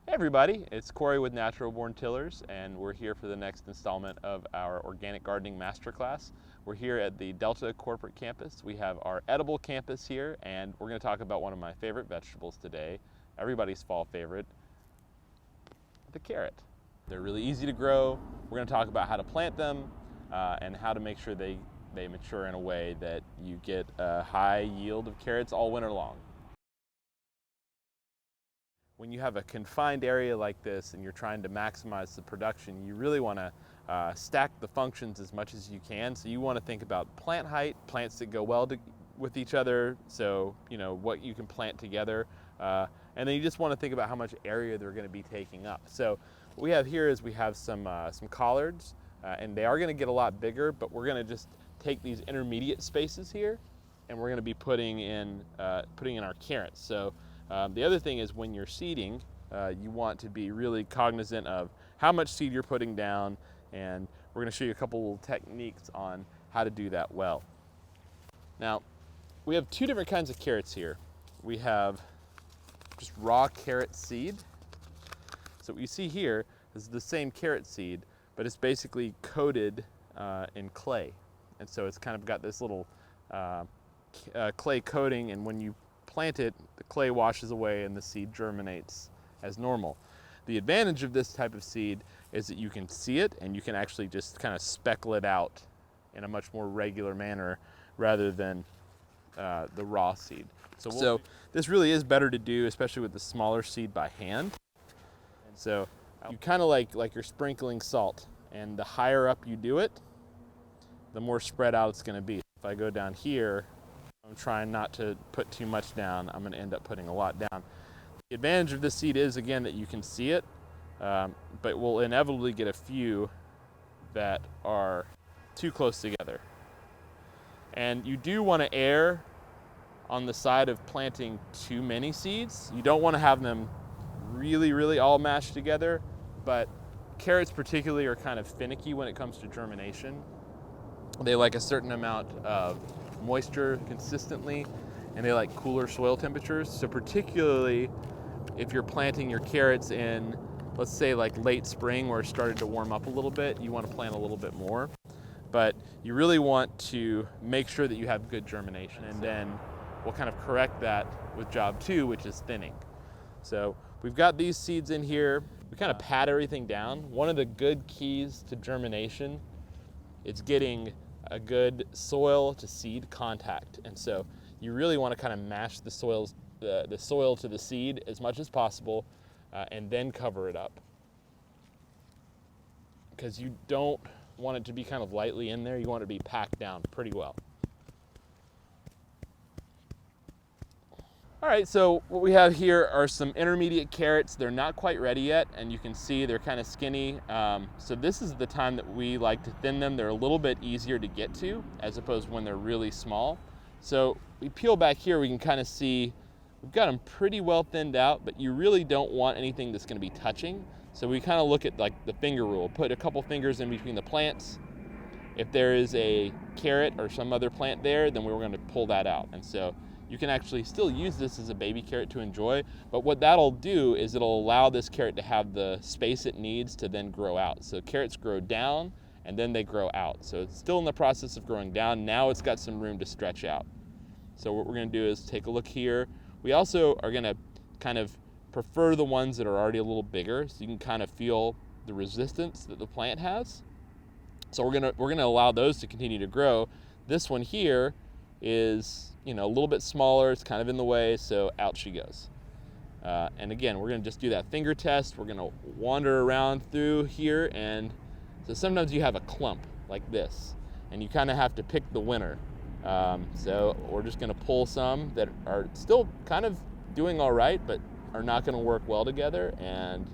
Hey everybody, it's Corey with Natural Born Tillers, and we're here for the next installment of our Organic Gardening Masterclass. We're here at the Delta Corporate Campus. We have our edible campus here, and we're going to talk about one of my favorite vegetables today, everybody's fall favorite, the carrot. They're really easy to grow. We're going to talk about how to plant them and how to make sure they mature in a way that you get a high yield of carrots all winter long. When you have a confined area like this and you're trying to maximize the production, you really want to stack the functions as much as you can. So you want to think about plant height, plants that go well with each other, so what you can plant together, and then you just want to think about how much area they're going to be taking up. So what we have here is we have some collards, and they are going to get a lot bigger, but we're going to just take these intermediate spaces here, and we're going to be putting in our carrots. So the other thing is when you're seeding, you want to be really cognizant of how much seed you're putting down, and we're going to show you a couple little techniques on how to do that well. Now, we have two different kinds of carrots here. We have just raw carrot seed. So what you see here is the same carrot seed, but it's basically coated in clay. And so it's kind of got this little clay coating, and when you plant it, the clay washes away and the seed germinates as normal. The advantage of this type of seed is that you can see it and you can actually just kind of speckle it out in a much more regular manner rather than the raw seed. So this really is better to do, especially with the smaller seed, by hand. So you kind of like you're sprinkling salt, and the higher up you do it, the more spread out it's going to be. If I go down here, I'm trying not to put too much down. I'm going to end up putting a lot down. The advantage of this seed is, again, that you can see it, but we'll inevitably get a few that are too close together. And you do want to err on the side of planting too many seeds. You don't want to have them really, really all mashed together, but carrots particularly are kind of finicky when it comes to germination. They like a certain amount of moisture consistently, and they like cooler soil temperatures. So particularly if you're planting your carrots in, let's say, like late spring where it's started to warm up a little bit, you want to plant a little bit more. But you really want to make sure that you have good germination, and then we'll kind of correct that with job 2, which is thinning. So we've got these seeds in here. We kind of pat everything down. One of the good keys to germination is getting a good soil to seed contact, and so you really want to kind of mash the soil to the seed as much as possible, and then cover it up, because you don't want it to be kind of lightly in there. You want it to be packed down pretty well. All right, so what we have here are some intermediate carrots. They're not quite ready yet, and you can see they're kind of skinny. So this is the time that we like to thin them. They're a little bit easier to get to as opposed to when they're really small. So we peel back here, we can kind of see we've got them pretty well thinned out, but you really don't want anything that's going to be touching. So we kind of look at like the finger rule. Put a couple fingers in between the plants. If there is a carrot or some other plant there, then we're going to pull that out. And so you can actually still use this as a baby carrot to enjoy, but what that'll do is it'll allow this carrot to have the space it needs to then grow out. So carrots grow down and then they grow out. So it's still in the process of growing down. Now it's got some room to stretch out. So what we're going to do is take a look here. We also are going to kind of prefer the ones that are already a little bigger, so you can kind of feel the resistance that the plant has. So we're going to allow those to continue to grow. This one here is a little bit smaller. It's kind of in the way, so out she goes. And again, we're going to just do that finger test. We're going to wander around through here, and so sometimes you have a clump like this, and you kind of have to pick the winner. So we're just going to pull some that are still kind of doing all right, but are not going to work well together, and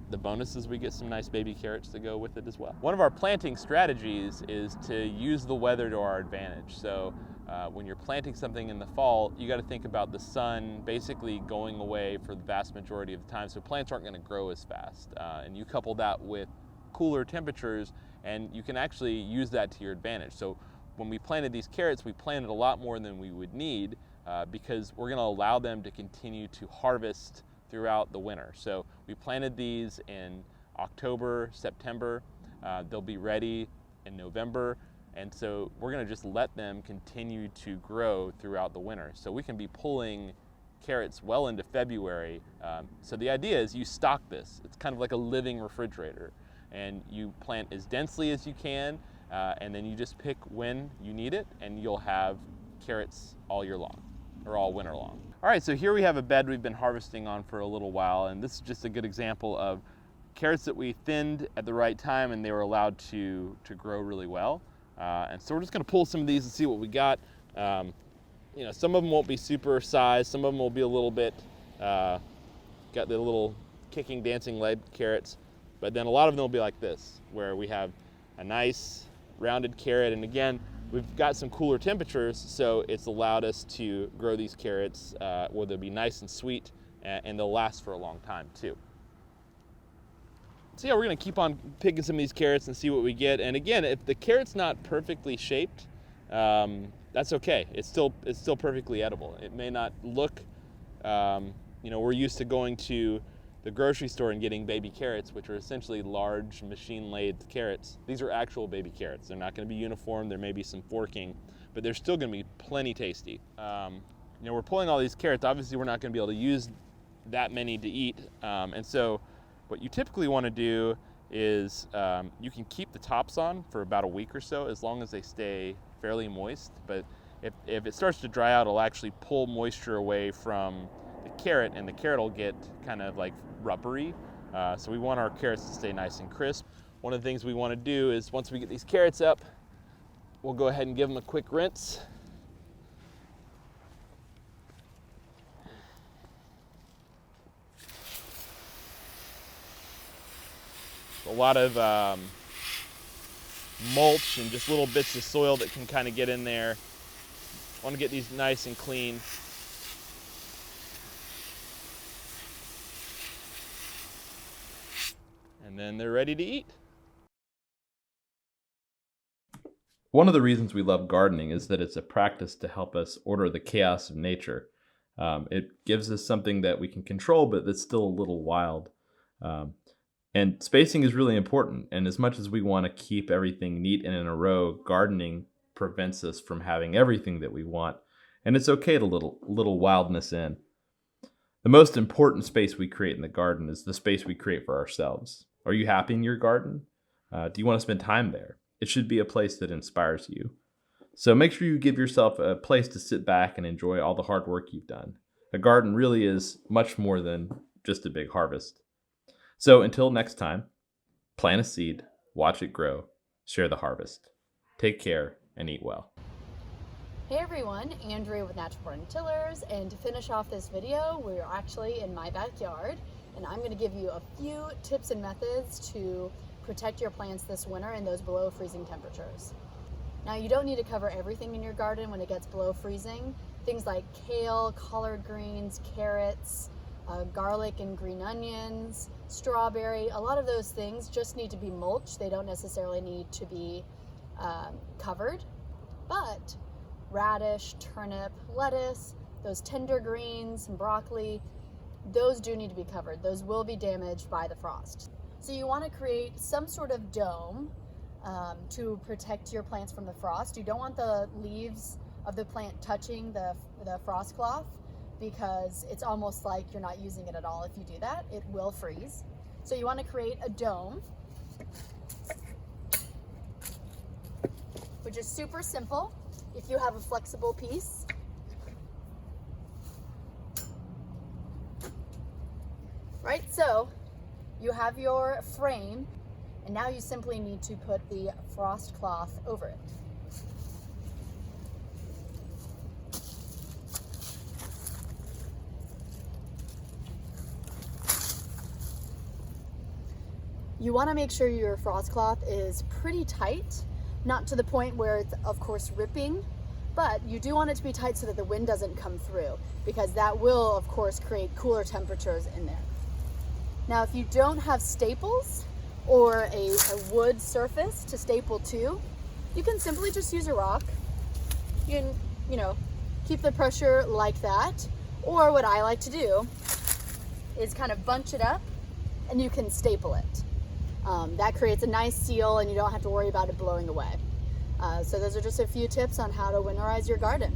the bonus is we get some nice baby carrots to go with it as well. One of our planting strategies is to use the weather to our advantage. So when you're planting something in the fall, you got to think about the sun basically going away for the vast majority of the time, so plants aren't going to grow as fast. And you couple that with cooler temperatures, and you can actually use that to your advantage. So when we planted these carrots, we planted a lot more than we would need because we're going to allow them to continue to harvest throughout the winter. So we planted these in October, September. They'll be ready in November. And so we're gonna just let them continue to grow throughout the winter. So we can be pulling carrots well into February. So the idea is you stock this. It's kind of like a living refrigerator. And you plant as densely as you can, and then you just pick when you need it, and you'll have carrots all year long, or all winter long. All right, so here we have a bed we've been harvesting on for a little while, and this is just a good example of carrots that we thinned at the right time, and they were allowed to grow really well. And so we're just gonna pull some of these and see what we got. You know, some of them won't be super sized, some of them will be a little bit, got the little kicking, dancing leg carrots, but then a lot of them will be like this, where we have a nice rounded carrot. And again, we've got some cooler temperatures, so it's allowed us to grow these carrots where they'll be nice and sweet, and they'll last for a long time too. So yeah, we're gonna keep on picking some of these carrots and see what we get. And again, if the carrot's not perfectly shaped, that's okay. It's still perfectly edible. It may not look, you know, we're used to going to the grocery store and getting baby carrots, which are essentially large machine-lathed carrots. These are actual baby carrots. They're not gonna be uniform. There may be some forking, but they're still gonna be plenty tasty. You know, we're pulling all these carrots. Obviously, we're not gonna be able to use that many to eat. And so what you typically wanna do is you can keep the tops on for about a week or so, as long as they stay fairly moist. But if it starts to dry out, it'll actually pull moisture away from the carrot, and the carrot will get kind of like rubbery. So we want our carrots to stay nice and crisp. One of the things we want to do is, once we get these carrots up, we'll go ahead and give them a quick rinse. A lot of mulch and just little bits of soil that can kind of get in there. I want to get these nice and clean. And then they're ready to eat. One of the reasons we love gardening is that it's a practice to help us order the chaos of nature. It gives us something that we can control, but that's still a little wild. And spacing is really important. And as much as we want to keep everything neat and in a row, gardening prevents us from having everything that we want. And it's okay to little wildness in. The most important space we create in the garden is the space we create for ourselves. Are you happy in your garden? Do you want to spend time there? It should be a place that inspires you. So make sure you give yourself a place to sit back and enjoy all the hard work you've done. A garden really is much more than just a big harvest. So until next time, plant a seed, watch it grow, share the harvest. Take care and eat well. Hey everyone, Andrea with Natural Born Tillers, and to finish off this video, we're actually in my backyard, and I'm going to give you a few tips and methods to protect your plants this winter in those below freezing temperatures. Now, you don't need to cover everything in your garden when it gets below freezing. Things like kale, collard greens, carrots, garlic and green onions, strawberry, a lot of those things just need to be mulched. They don't necessarily need to be covered, but radish, turnip, lettuce, those tender greens and broccoli, those do need to be covered. Those will be damaged by the frost. So you want to create some sort of dome to protect your plants from the frost. You don't want the leaves of the plant touching the frost cloth, because it's almost like you're not using it at all. If you do that, it will freeze. So you want to create a dome, which is super simple if you have a flexible piece. Right, so you have your frame, and now you simply need to put the frost cloth over it. You want to make sure your frost cloth is pretty tight, not to the point where it's of course ripping, but you do want it to be tight so that the wind doesn't come through, because that will of course create cooler temperatures in there. Now, if you don't have staples or a wood surface to staple to, you can simply just use a rock. You can, keep the pressure like that. Or what I like to do is kind of bunch it up and you can staple it. That creates a nice seal and you don't have to worry about it blowing away. So those are just a few tips on how to winterize your garden.